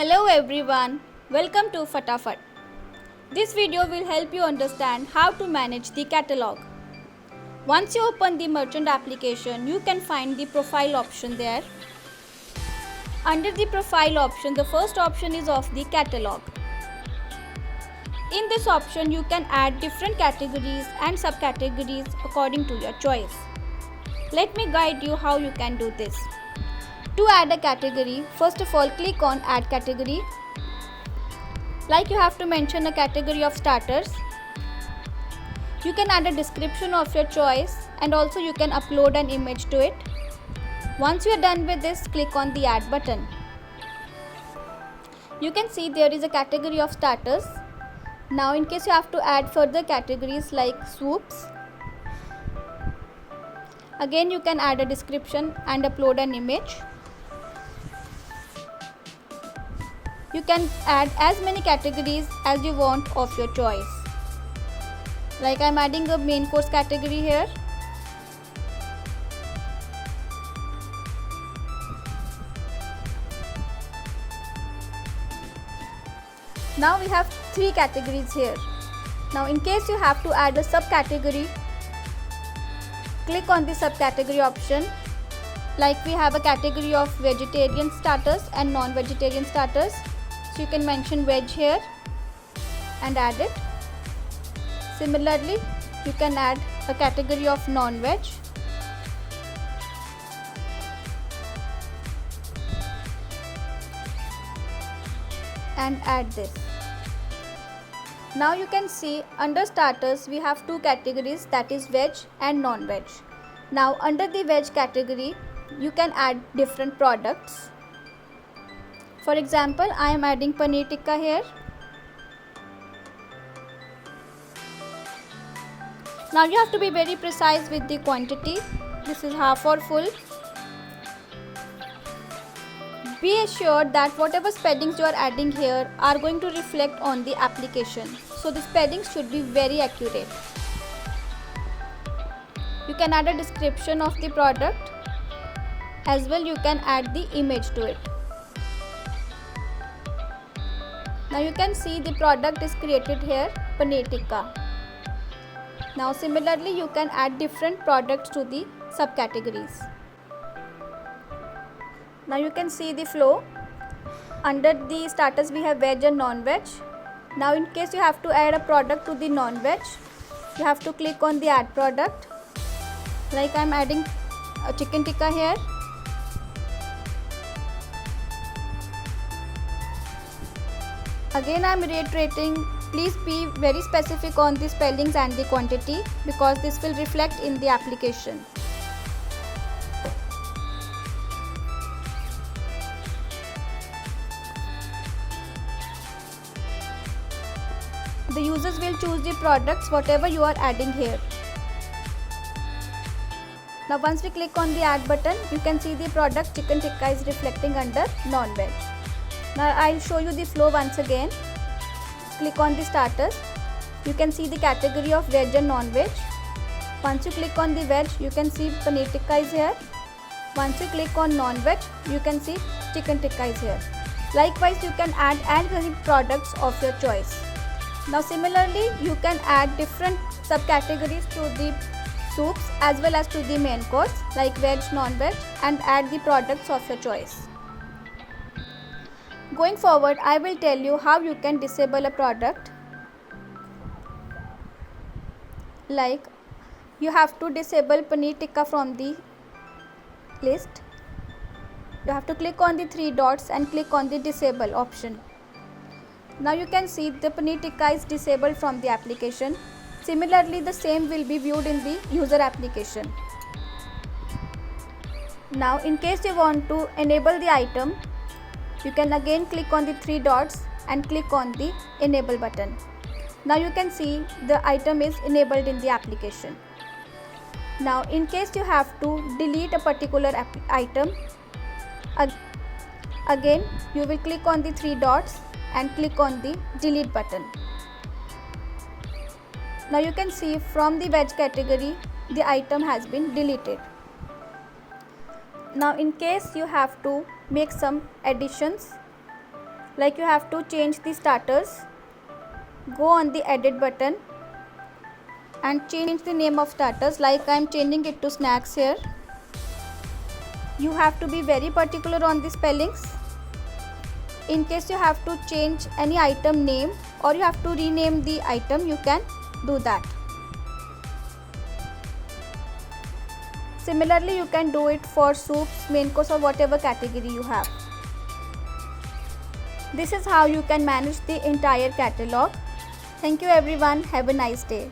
Hello everyone, welcome to Fatafat. This video will help you understand how to manage the catalog. Once you open the merchant application, you can find the profile option there. Under the profile option, the first option is of the catalog. In this option, you can add different categories and subcategories according to your choice. Let me guide you how you can do this. To add a category, first of all click on add category. Like you have to mention a category of starters. You can add a description of your choice and also you can upload an image to it. Once you are done with this, click on the add button. You can see there is a category of starters. Now in case you have to add further categories like soups, again you can add a description and upload an image. You can add as many categories as you want of your choice. Like I am adding a main course category here. Now we have 3 categories here. Now in case you have to add a subcategory, click on the subcategory option. Like we have a category of vegetarian starters and non-vegetarian starters. So you can mention veg here and add it. Similarly, you can add a category of non-veg. And add this. Now you can see under starters we have 2 categories, that is veg and non-veg. Now under the veg category you can add different products. For example, I am adding paneer tikka here. Now you have to be very precise with the quantity. This is half or full. Be assured that whatever spellings you are adding here are going to reflect on the application. So the spellings should be very accurate. You can add a description of the product. As well you can add the image to it. Now you can see the product is created here, paneer tikka. Now similarly you can add different products to the subcategories. Now you can see the flow. Under the starters we have veg and non-veg. Now in case you have to add a product to the non-veg, you have to click on the add product. Like I am adding a chicken tikka here. Again I am reiterating, please be very specific on the spellings and the quantity because this will reflect in the application. The users will choose the products whatever you are adding here. Now once we click on the add button, you can see the product chicken tikka is reflecting under non-veg. Now I will show you the flow once again. Click on the starters. You can see the category of veg and non-veg. Once you click on the veg, you can see paneer tikka is here. Once you click on non-veg, you can see chicken tikka is here. Likewise, you can add any products of your choice. Now similarly, you can add different subcategories to the soups as well as to the main course like veg, non-veg and add the products of your choice. Going forward, I will tell you how you can disable a product. Like you have to disable paneer tikka from the list. You have to click on the 3 dots and click on the disable option. Now you can see the paneer tikka is disabled from the application. Similarly, the same will be viewed in the user application. Now in case you want to enable the item, you can again click on the 3 dots and click on the enable button. Now you can see the item is enabled in the application. Now in case you have to delete a particular item, again you will click on the 3 dots and click on the delete button. Now you can see from the veg category the item has been deleted. Now in case you have to make some additions, Like you have to change the starters. Go on the edit button and change the name of starters, like I am changing it to snacks here. You have to be very particular on the spellings. In case you have to change any item name or you have to rename the item, you can do that. Similarly, you can do it for soups, main course or whatever category you have. This is how you can manage the entire catalog. Thank you everyone. Have a nice day.